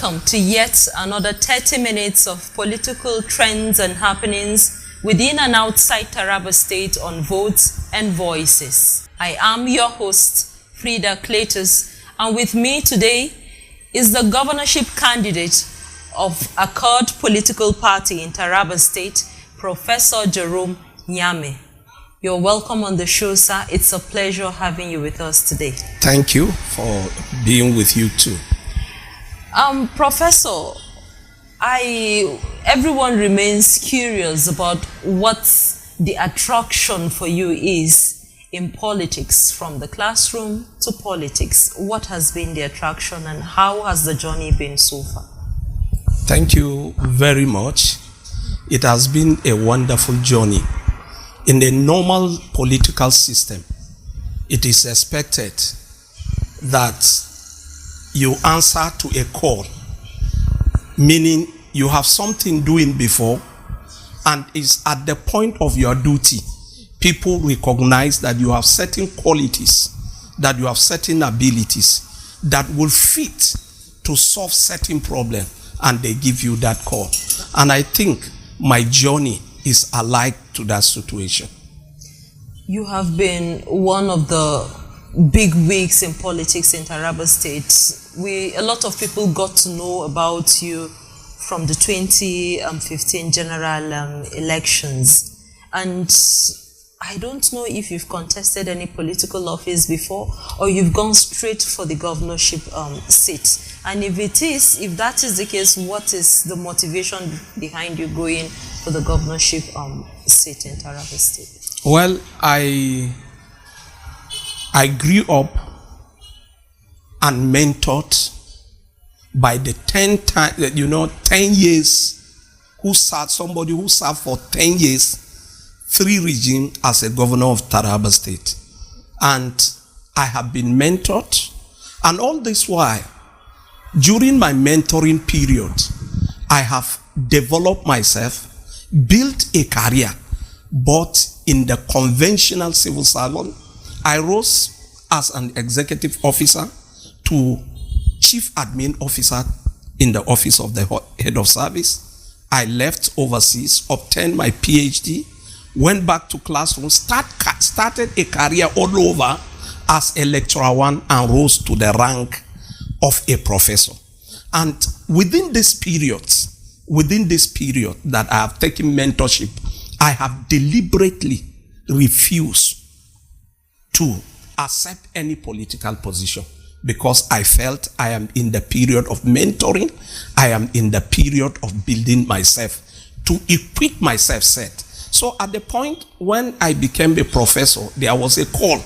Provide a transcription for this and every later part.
Welcome to yet another 30 minutes of political trends and happenings within and outside Taraba State on Votes and Voices. I am your host, Frida Cletus, and with me today is the governorship candidate of Accord political party in Taraba State, Professor Jerome Nyameh. You're welcome on the show, sir. It's a pleasure having you with us today. Thank you for being with you too. Professor, everyone remains curious about what the attraction for you is in politics, from the classroom to politics. What has been the attraction and how has the journey been so far? Thank you very much. It has been a wonderful journey. In the normal political system, it is expected that you answer to a call, meaning you have something doing before, and it's at the point of your duty, people recognize that you have certain qualities, that you have certain abilities that will fit to solve certain problems, and they give you that call. And I think my journey is alike to that situation. You have been one of the big wigs in politics in Taraba State. A lot of people got to know about you from the 2015 general elections. And I don't know if you've contested any political office before or you've gone straight for the governorship seat. And if that is the case, what is the motivation behind you going for the governorship seat in Taraba State? Well, I grew up and mentored by the 10 years somebody who served for 10 years, 3 regimes as a governor of Taraba State. And I have been mentored, and all this while, during my mentoring period, I have developed myself, built a career, but in the conventional civil servant. I rose as an executive officer to chief admin officer in the office of the head of service. I left overseas, obtained my PhD, went back to classroom, started a career all over as a lecturer 1 and rose to the rank of a professor. And within this period that I have taken mentorship, I have deliberately refused to accept any political position because I felt I am in the period of mentoring. I am in the period of building myself to equip myself set. So at the point when I became a professor, there was a call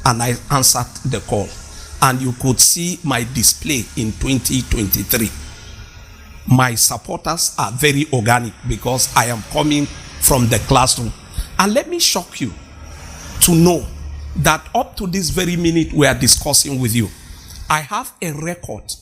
and I answered the call. And you could see my display in 2023. My supporters are very organic because I am coming from the classroom. And let me shock you to know that up to this very minute we are discussing with you, I have a record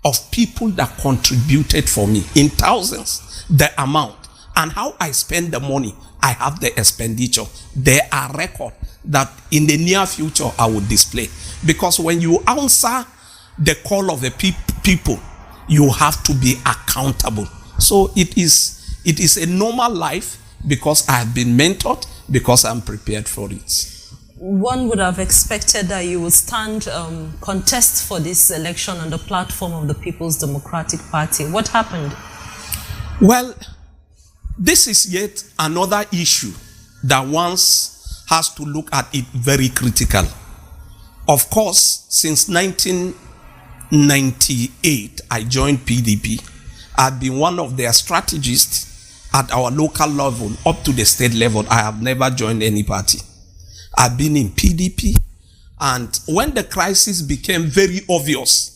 of people that contributed for me in thousands, the amount, and how I spend the money. I have the expenditure. There are records that in the near future I will display. Because when you answer the call of the people, you have to be accountable. So it is a normal life because I have been mentored, because I'm prepared for it. One would have expected that you would contest for this election on the platform of the People's Democratic Party. What happened? Well, this is yet another issue that one has to look at it very critical. Of course, since 1998, I joined PDP. I've been one of their strategists at our local level up to the state level. I have never joined any party. I've been in PDP, and when the crisis became very obvious,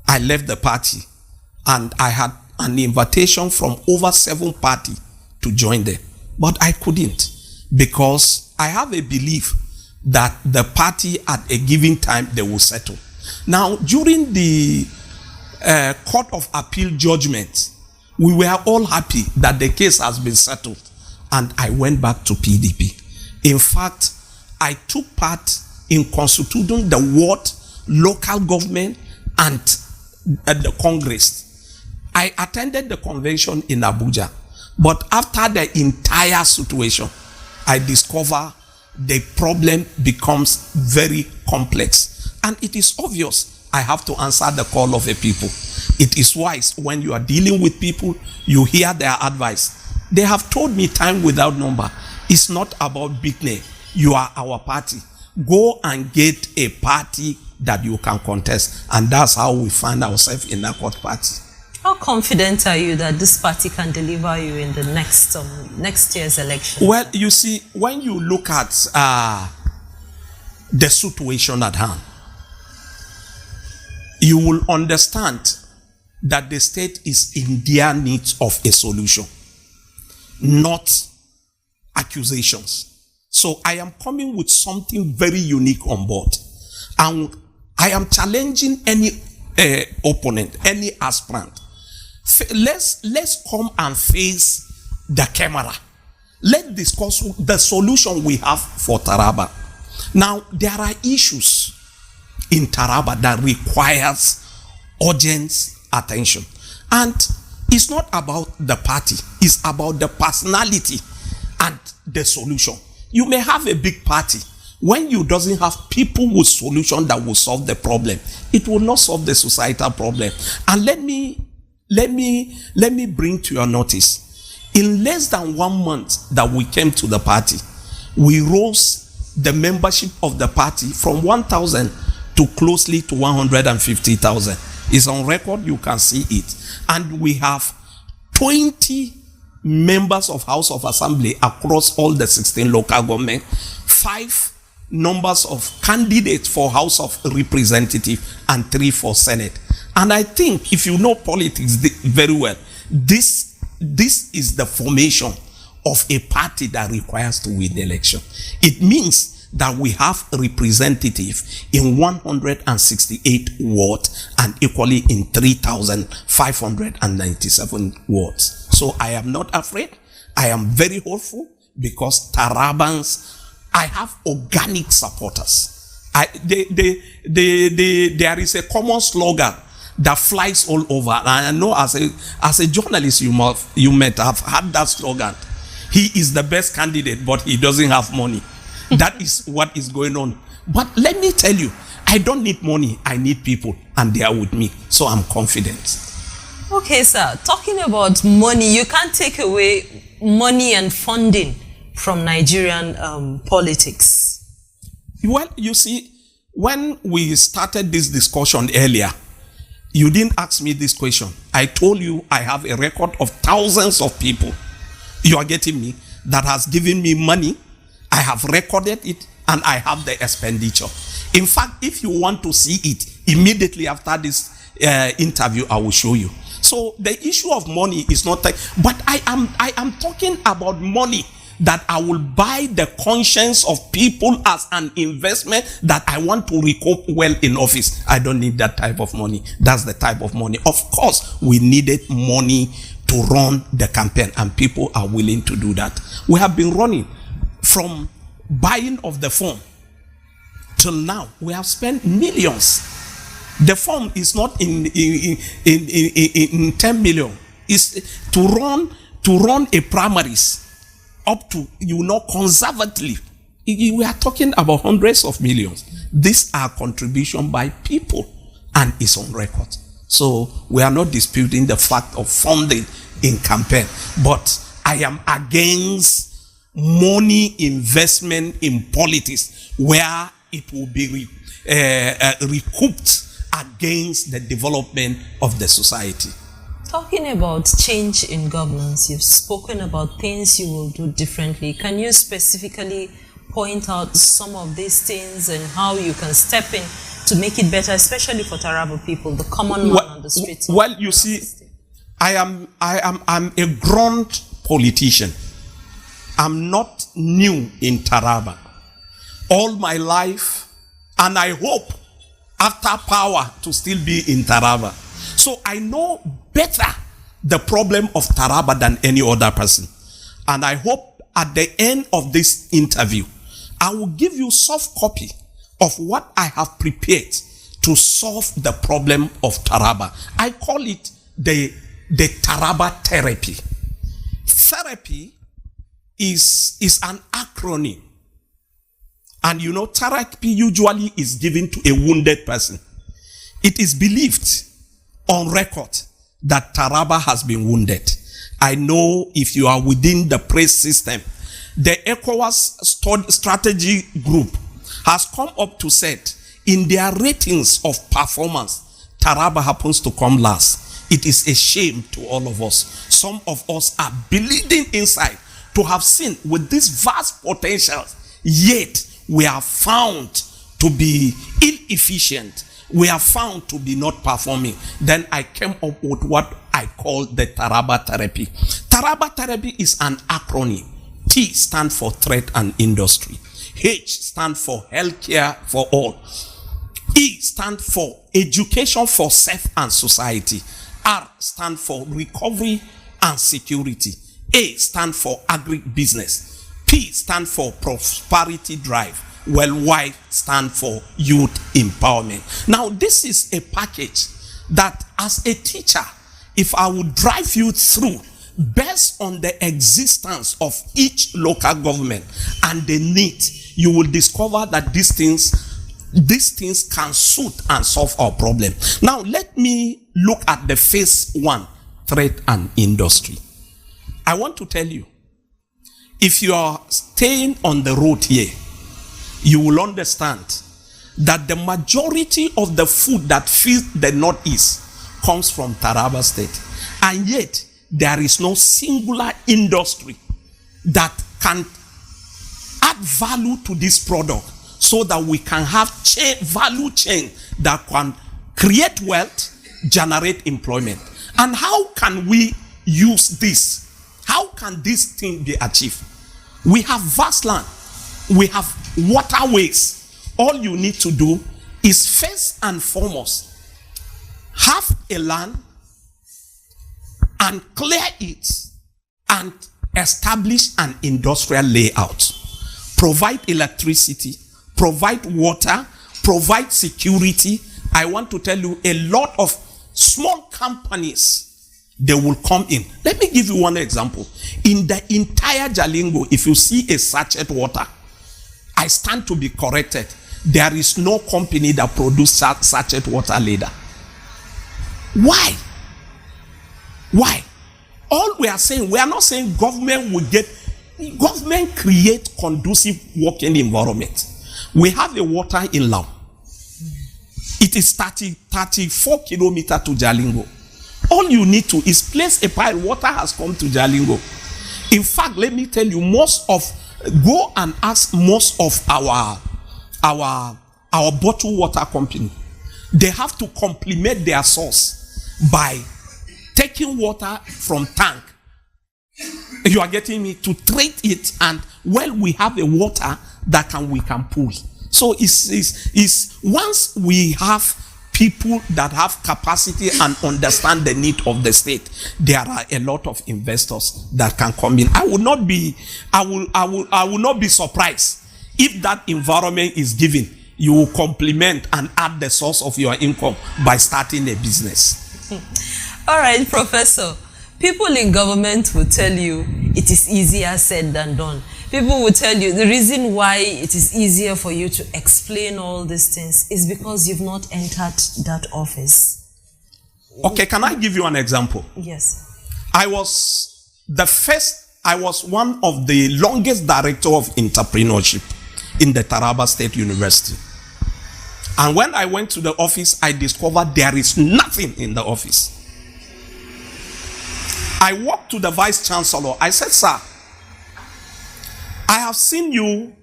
I left the party, and I had an invitation from over 7 parties to join them. But I couldn't, because I have a belief that the party at a given time, they will settle. Now, during the Court of Appeal judgment, we were all happy that the case has been settled, and I went back to PDP. In fact, I took part in constituting the ward, local government, and the Congress. I attended the convention in Abuja, but after the entire situation, I discover the problem becomes very complex. And it is obvious I have to answer the call of a people. It is wise when you are dealing with people, you hear their advice. They have told me time without number, it's not about big name. You are our party. Go and get a party that you can contest. And that's how we find ourselves in NyamehAccord party. How confident are you that this party can deliver you in the next year's election? Well, you see, when you look at the situation at hand, you will understand that the state is in their need of a solution, not accusations. So I am coming with something very unique on board. And I am challenging any opponent, any aspirant. Let's come and face the camera. Let's discuss the solution we have for Taraba. Now, there are issues in Taraba that requires urgent attention. And it's not about the party. It's about the personality and the solution. You may have a big party. When you doesn't have people with solution that will solve the problem, it will not solve the societal problem. And let me bring to your notice, in less than 1 month that we came to the party, we rose the membership of the party from 1,000 to closely to 150,000. It's on record, you can see it. And we have 20 members of House of Assembly across all the 16 local government, 5 numbers of candidates for House of Representative, and 3 for Senate. And I think if you know politics very well, this is the formation of a party that requires to win the election. It means that we have a representative in 168 wards and equally in 3,597 wards. So I am not afraid. I am very hopeful because TARABA'S, I have organic supporters. There is a common slogan that flies all over. And I know as a journalist, you might have had that slogan. He is the best candidate, but he doesn't have money. That is what is going on. But let me tell you, I don't need money. I need people, and they are with me. So I'm confident. Okay, sir. Talking about money, you can't take away money and funding from Nigerian politics. Well, you see, when we started this discussion earlier, you didn't ask me this question. I told you I have a record of thousands of people, you are getting me, that has given me money. I have recorded it and I have the expenditure. In fact, if you want to see it, immediately after this interview, I will show you. So the issue of money is not, but I am talking about money that I will buy the conscience of people as an investment that I want to recoup well in office. I don't need that type of money. That's the type of money. Of course, we needed money to run the campaign, and people are willing to do that. We have been running from buying of the form till now. We have spent millions. The form is not in 10 million. It's to run a primaries up to, conservatively. We are talking about hundreds of millions. These are contributions by people, and it's on record. So we are not disputing the fact of funding in campaign, but I am against money investment in politics where it will be recouped against the development of the society. Talking about change in governance, you've spoken about things you will do differently. Can you specifically point out some of these things and how you can step in to make it better, especially for Taraba people, the common man on the streets? Well, you see, I'm a grown politician. I'm not new in Taraba. All my life, and I hope after power to still be in Taraba. So I know better the problem of Taraba than any other person. And I hope at the end of this interview, I will give you soft copy of what I have prepared to solve the problem of Taraba. I call it the the Taraba therapy. Therapy is an acronym. And you know, therapy usually is given to a wounded person. It is believed on record that Taraba has been wounded. I know if you are within the praise system, the ECOWAS strategy group has come up to set in their ratings of performance, Taraba happens to come last. It is a shame to all of us. Some of us are bleeding inside to have seen with this vast potential, yet we are found to be inefficient. We are found to be not performing. Then I came up with what I call the Taraba therapy. Taraba therapy is an acronym. T stands for trade and industry. H stands for healthcare for all. E stands for education for self and society. R stands for recovery and security. A stands for agribusiness. P stands for prosperity drive. Well, Y stands for youth empowerment. Now, this is a package that as a teacher, if I would drive you through based on the existence of each local government and the need, you will discover that these things can suit and solve our problem. Now, let me look at the phase one, trade and industry. I want to tell you, if you are staying on the road here, you will understand that the majority of the food that feeds the Northeast comes from Taraba State. And yet, there is no singular industry that can add value to this product so that we can have value chain that can create wealth, generate employment. And how can we use this? How can this thing be achieved? We have vast land. We have waterways. All you need to do is first and foremost have a land and clear it and establish an industrial layout. Provide electricity, provide water, provide security. I want to tell you, a lot of small companies, they will come in. Let me give you one example. In the entire Jalingo, if you see a sachet water, I stand to be corrected. There is no company that produces sachet water later. Why? Why? All we are saying, we are not saying government create conducive working environment. We have a water in Lao. It is 34 kilometers to Jalingo. All you need to is place a pile. Water has come to Jalingo. In fact, let me tell you, go and ask most of our bottled water company. They have to complement their source by taking water from tank. You are getting me? To treat it, and we have a water that we can pull. So it's once we have people that have capacity and understand the need of the state, there are a lot of investors that can come in. I will not be surprised if that environment is given. You will complement and add the source of your income by starting a business. All right, Professor. People in government will tell you it is easier said than done. People will tell you the reason why it is easier for you to explain all these things is because you've not entered that office. Okay, can I give you an example? Yes. I was one of the longest director of entrepreneurship in the Taraba State University. And when I went to the office, I discovered there is nothing in the office. I walked to the vice chancellor. I said, sir, I have seen you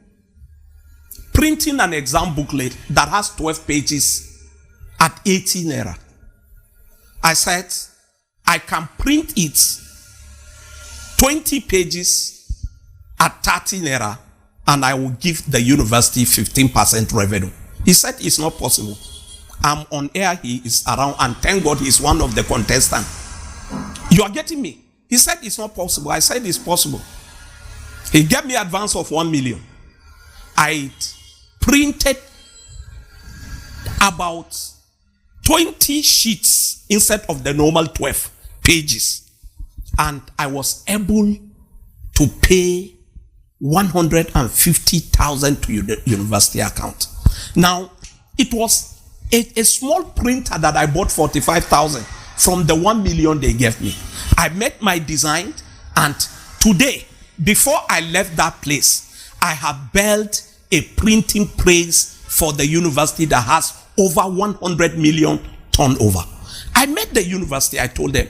printing an exam booklet that has 12 pages at 18 naira. I said, I can print it 20 pages at 30 naira and I will give the university 15% revenue. He said it's not possible. I'm on air, he is around, and thank God he's one of the contestants. You are getting me? He said it's not possible. I said it's possible. He gave me advance of 1 million. I printed about 20 sheets instead of the normal 12 pages, and I was able to pay 150,000 to the university account. Now, it was a small printer that I bought 45,000 from the 1 million they gave me. I met my design, and today, before I left that place, I have built a printing press for the university that has over 100 million turnover. I met the university, I told them,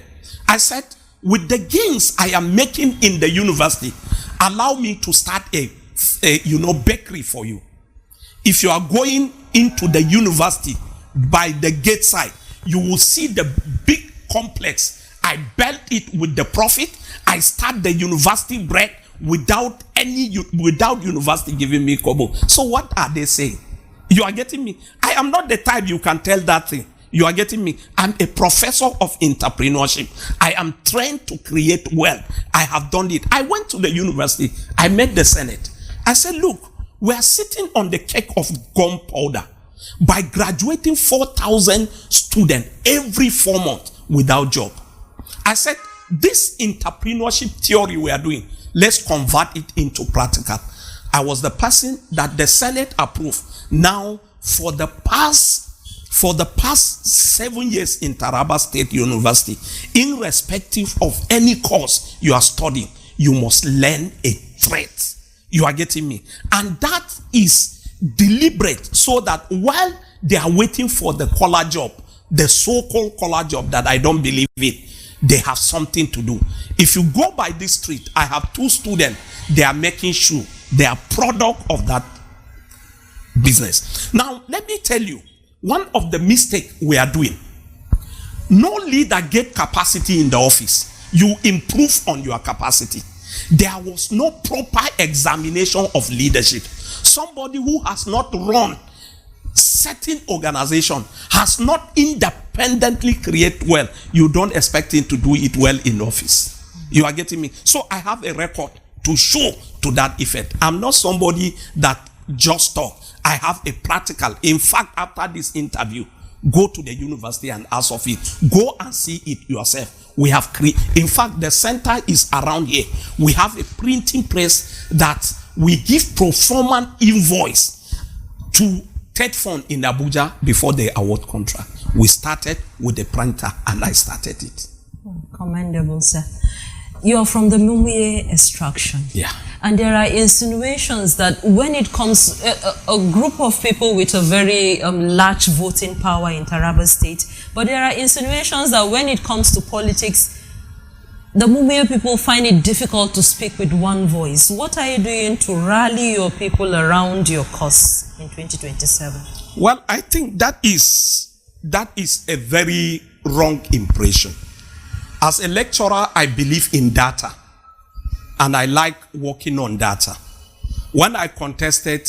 I said, with the gains I am making in the university, allow me to start a bakery for you. If you are going into the university by the gate side, you will see the big complex. I built it with the profit. I start the university bread without university giving me kobo. So what are they saying? You are getting me? I am not the type you can tell that thing. You are getting me? I'm a professor of entrepreneurship. I am trained to create wealth. I have done it. I went to the university. I met the Senate. I said, look, we are sitting on the cake of gunpowder by graduating 4,000 students every 4 months without job. I said, this entrepreneurship theory we are doing, let's convert it into practical. I was the person that the Senate approved. Now, for the past 7 years in Taraba State University, irrespective of any course you are studying, you must learn a trade. You are getting me? And that is deliberate, so that while they are waiting for the collar job, the so-called collar job that I don't believe in, they have something to do. If you go by this street, I have 2 students, they are making shoe. They are product of that business. Now, let me tell you, one of the mistakes we are doing, no leader get capacity in the office. You improve on your capacity. There was no proper examination of leadership. Somebody who has not run certain organization, has not independently created wealth, you don't expect him to do it well in office. You are getting me? So I have a record to show to that effect. I'm not somebody that just talk. I have a practical. In fact, after this interview, go to the university and ask of it. Go and see it yourself. We have in fact, the center is around here. We have a printing press that we give pro-forma invoice to Ted Fund in Abuja before the award contract. We started with the printer, and I started it. Commendable, sir. You're from the Nyameh extraction. Yeah. And there are insinuations that when it comes, a group of people with a very large voting power in Taraba State, but there are insinuations that when it comes to politics, the Nyameh people find it difficult to speak with one voice. What are you doing to rally your people around your cause in 2027? Well, I think that is a very wrong impression. As a lecturer, I believe in data, and I like working on data. When I contested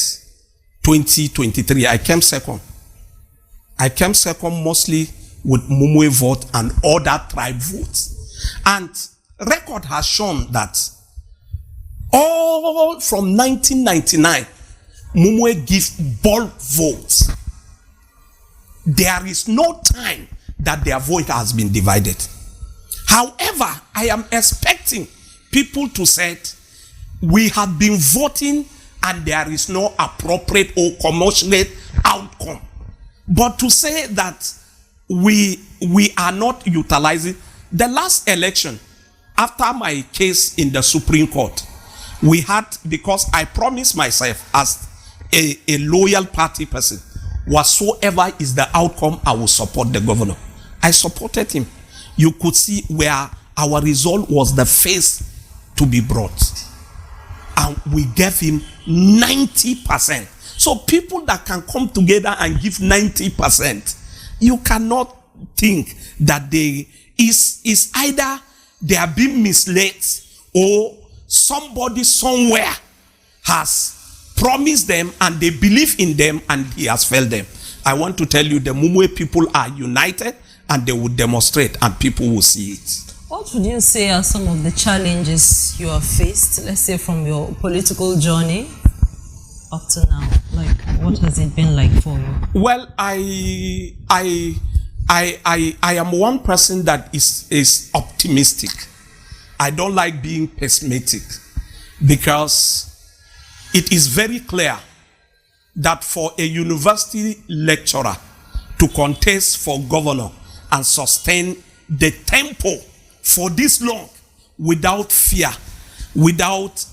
2023, I came second. I came second mostly with Nyameh vote and other tribe votes. And record has shown that all from 1999, Nyameh gives bulk votes. There is no time that their vote has been divided. However, I am expecting people to say, we have been voting and there is no appropriate or commensurate outcome. But to say that we are not utilizing, the last election, after my case in the Supreme Court, we had, because I promised myself as a loyal party person, whatsoever is the outcome, I will support the governor. I supported him. You could see where our result was the first to be brought. And we gave him 90%. So people that can come together and give 90%, you cannot think that is either they are being misled or somebody somewhere has promised them and they believe in them and he has failed them. I want to tell you, the Nyameh people are united and they will demonstrate and people will see it. What would you say are some of the challenges you have faced, let's say from your political journey up to now? Like, what has it been like for you? Well, I I am one person that is optimistic. I don't like being pessimistic, because it is very clear that for a university lecturer to contest for governor and sustain the tempo for this long without fear, without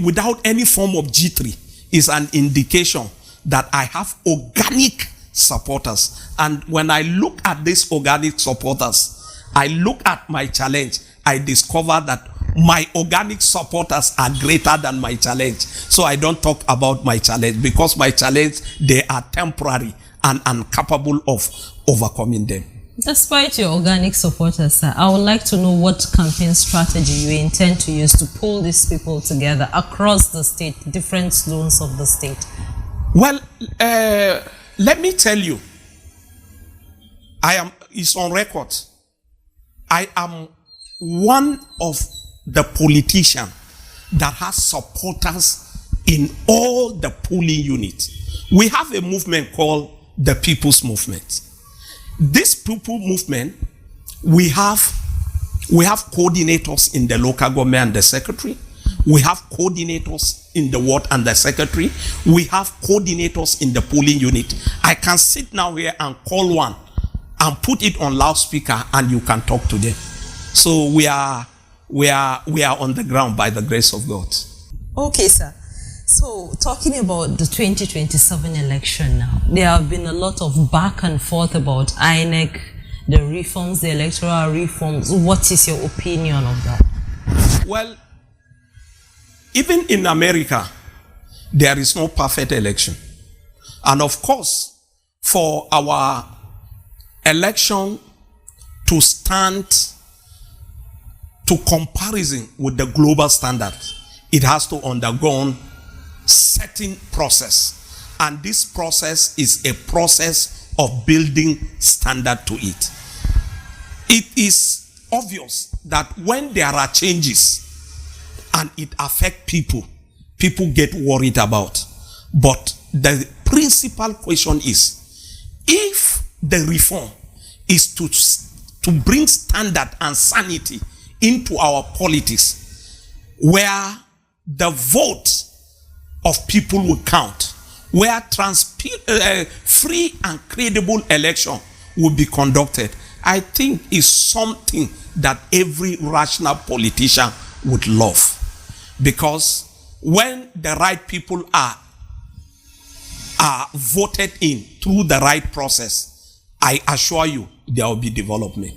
without any form of jittery, is an indication that I have organic supporters. And when I look at these organic supporters, I look at my challenge, I discover that my organic supporters are greater than my challenge. So I don't talk about my challenge, because my challenge, they are temporary and incapable of overcoming them. Despite your organic supporters, sir, I would like to know what campaign strategy you intend to use to pull these people together across the state, different zones of the state. Well, let me tell you, it's on record. I am one of the politicians that has supporters in all the polling units. We have a movement called the People's Movement. This people movement, we have coordinators in the local government and the secretary. We have coordinators in the ward and the secretary. We have coordinators in the polling unit. I can sit now here and call one and put it on loudspeaker, and you can talk to them. So we are on the ground by the grace of God. Okay, sir. So, talking about the 2027 election now, there have been a lot of back and forth about INEC, the reforms, the electoral reforms. What is your opinion of that? Well, even in America, there is no perfect election. And of course, for our election to stand to comparison with the global standard, it has to undergo certain process, and this process is a process of building standard to it. It is obvious that when there are changes and it affects people, people get worried about. But the principal question is, if the reform is to bring standard and sanity into our politics, where the vote of people will count, where free and credible election will be conducted, I think is something that every rational politician would love. Because when the right people are voted in through the right process, I assure you there will be development.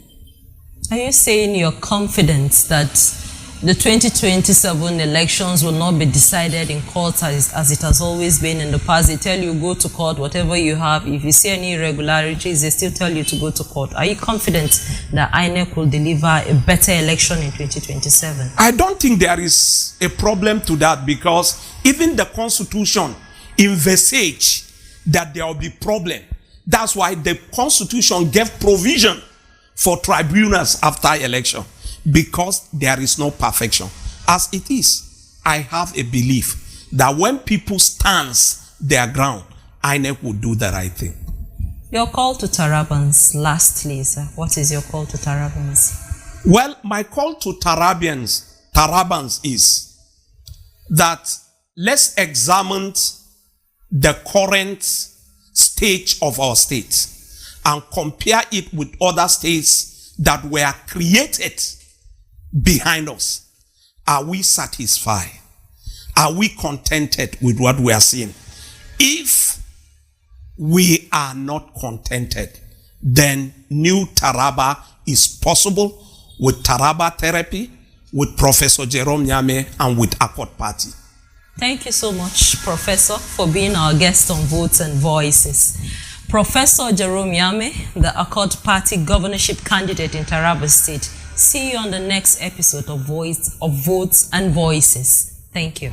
Are you saying you're confident that the 2027 elections will not be decided in court as it has always been in the past? They tell you go to court, whatever you have. If you see any irregularities, they still tell you to go to court. Are you confident that INEC will deliver a better election in 2027? I don't think there is a problem to that, because even the Constitution envisage that there will be problem. That's why the Constitution gave provision for tribunals after election, because there is no perfection. As it is, I have a belief that when people stand their ground, INEC will do the right thing. Your call to TARABA'S, lastly, sir. What is your call to TARABA'S? Well, my call to TARABA'S is that let's examine the current stage of our state and compare it with other states that were created behind us. Are we satisfied? Are we contented with what we are seeing? If we are not contented, then new Taraba is possible with Taraba therapy, with Professor Jerome Nyameh, and with Accord Party. Thank you so much, Professor, for being our guest on Votes and Voices. Professor Jerome Nyameh, the Accord Party governorship candidate in Taraba State. See you on the next episode of Votes and Voices. Thank you.